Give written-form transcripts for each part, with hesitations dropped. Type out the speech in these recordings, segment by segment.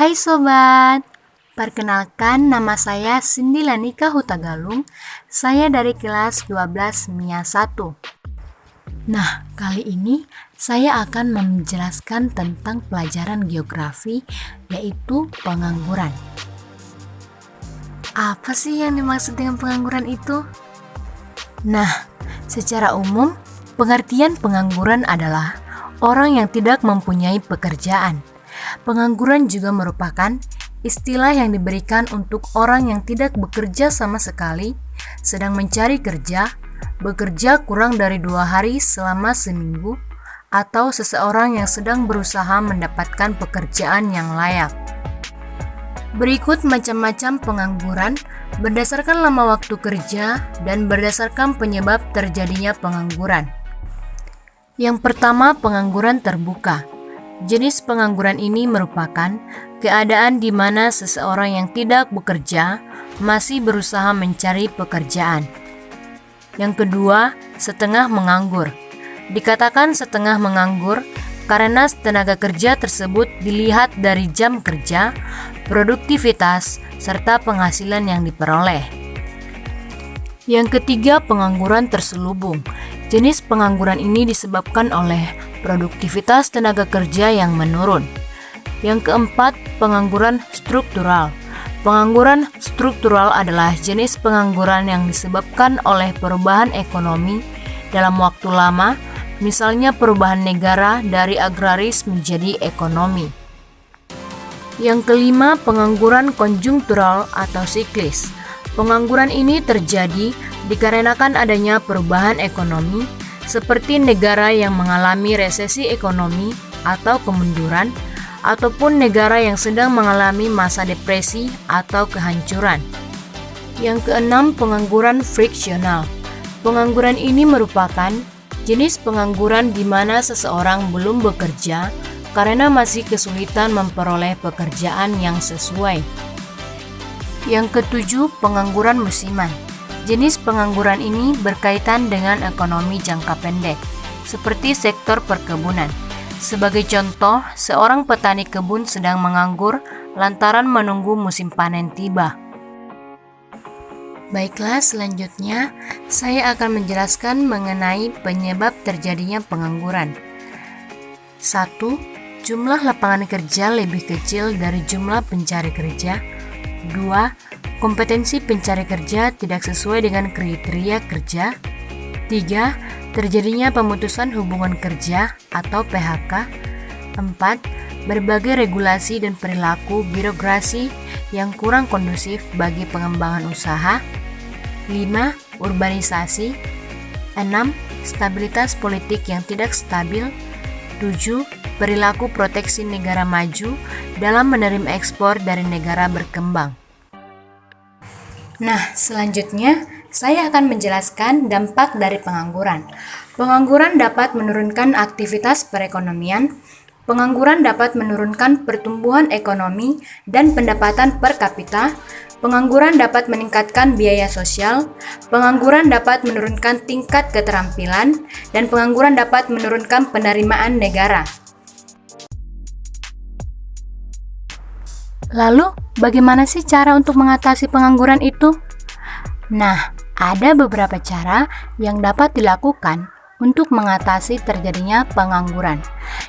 Hai sobat, perkenalkan nama saya Cindy Lanika Hutagalung. Saya dari kelas 12 MIA 1. Nah, kali ini saya akan menjelaskan tentang pelajaran geografi, yaitu pengangguran. Apa sih yang dimaksud dengan pengangguran itu? Nah, secara umum, pengertian pengangguran adalah orang yang tidak mempunyai pekerjaan. Pengangguran juga merupakan istilah yang diberikan untuk orang yang tidak bekerja sama sekali, sedang mencari kerja, bekerja kurang dari 2 hari selama seminggu, atau seseorang yang sedang berusaha mendapatkan pekerjaan yang layak. Berikut macam-macam pengangguran berdasarkan lama waktu kerja dan berdasarkan penyebab terjadinya pengangguran. Yang pertama, pengangguran terbuka. Jenis pengangguran ini merupakan keadaan di mana seseorang yang tidak bekerja masih berusaha mencari pekerjaan. Yang kedua, setengah menganggur. Dikatakan setengah menganggur karena tenaga kerja tersebut dilihat dari jam kerja, produktivitas, serta penghasilan yang diperoleh. Yang ketiga, pengangguran terselubung. Jenis pengangguran ini disebabkan oleh produktivitas tenaga kerja yang menurun. Yang keempat, pengangguran struktural. Pengangguran struktural adalah jenis pengangguran yang disebabkan oleh perubahan ekonomi dalam waktu lama, misalnya perubahan negara dari agraris menjadi ekonomi. Yang kelima, pengangguran konjungtural atau siklis. Pengangguran ini terjadi dikarenakan adanya perubahan ekonomi, seperti negara yang mengalami resesi ekonomi atau kemunduran, ataupun negara yang sedang mengalami masa depresi atau kehancuran. Yang keenam, pengangguran friksional. Pengangguran ini merupakan jenis pengangguran di mana seseorang belum bekerja karena masih kesulitan memperoleh pekerjaan yang sesuai. Yang ketujuh, pengangguran musiman. Jenis pengangguran ini berkaitan dengan ekonomi jangka pendek, seperti sektor perkebunan. Sebagai contoh, seorang petani kebun sedang menganggur lantaran menunggu musim panen tiba. Baiklah, selanjutnya saya akan menjelaskan mengenai penyebab terjadinya pengangguran. 1. Jumlah lapangan kerja lebih kecil dari jumlah pencari kerja. 2. Kompetensi pencari kerja tidak sesuai dengan kriteria kerja. 3. Terjadinya pemutusan hubungan kerja atau PHK. 4. Berbagai regulasi dan perilaku birokrasi yang kurang kondusif bagi pengembangan usaha. 5. Urbanisasi. 6. Stabilitas politik yang tidak stabil. 7. Perilaku proteksi negara maju dalam menerima ekspor dari negara berkembang. Nah, selanjutnya saya akan menjelaskan dampak dari pengangguran. Pengangguran dapat menurunkan aktivitas perekonomian. Pengangguran dapat menurunkan pertumbuhan ekonomi dan pendapatan per kapita. Pengangguran dapat meningkatkan biaya sosial. Pengangguran dapat menurunkan tingkat keterampilan, dan pengangguran dapat menurunkan penerimaan negara. Lalu, bagaimana sih cara untuk mengatasi pengangguran itu? Nah, ada beberapa cara yang dapat dilakukan untuk mengatasi terjadinya pengangguran.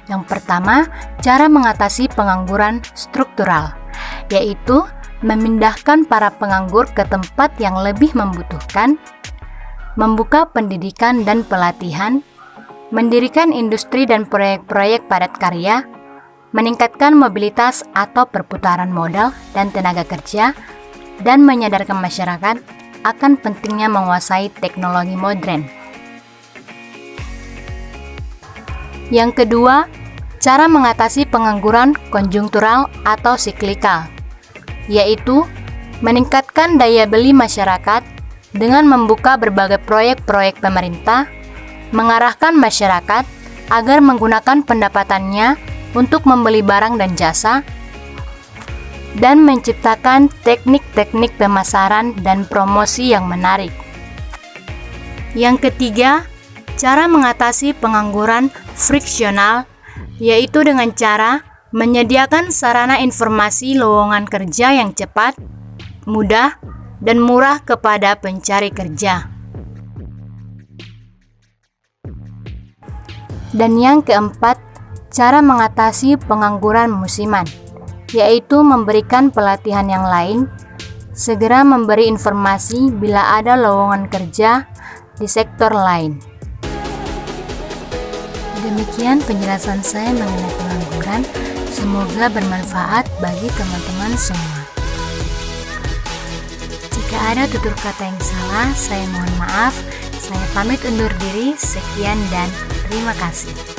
Yang pertama, cara mengatasi pengangguran struktural, yaitu memindahkan para penganggur ke tempat yang lebih membutuhkan, membuka pendidikan dan pelatihan, mendirikan industri dan proyek-proyek padat karya, meningkatkan mobilitas atau perputaran modal dan tenaga kerja, dan menyadarkan masyarakat akan pentingnya menguasai teknologi modern. Yang kedua, cara mengatasi pengangguran konjungtural atau siklikal, yaitu meningkatkan daya beli masyarakat dengan membuka berbagai proyek-proyek pemerintah, mengarahkan masyarakat agar menggunakan pendapatannya untuk membeli barang dan jasa, dan menciptakan teknik-teknik pemasaran dan promosi yang menarik. Yang ketiga, cara mengatasi pengangguran friksional, yaitu dengan cara Menyediakan sarana informasi lowongan kerja yang cepat, mudah, dan murah kepada pencari kerja. Dan yang keempat, cara mengatasi pengangguran musiman, yaitu memberikan pelatihan yang lain, segera memberi informasi bila ada lowongan kerja di sektor lain. Demikian penjelasan saya mengenai pengangguran. Semoga bermanfaat bagi teman-teman semua. Jika ada tutur kata yang salah, saya mohon maaf. Saya pamit undur diri. Sekian dan terima kasih.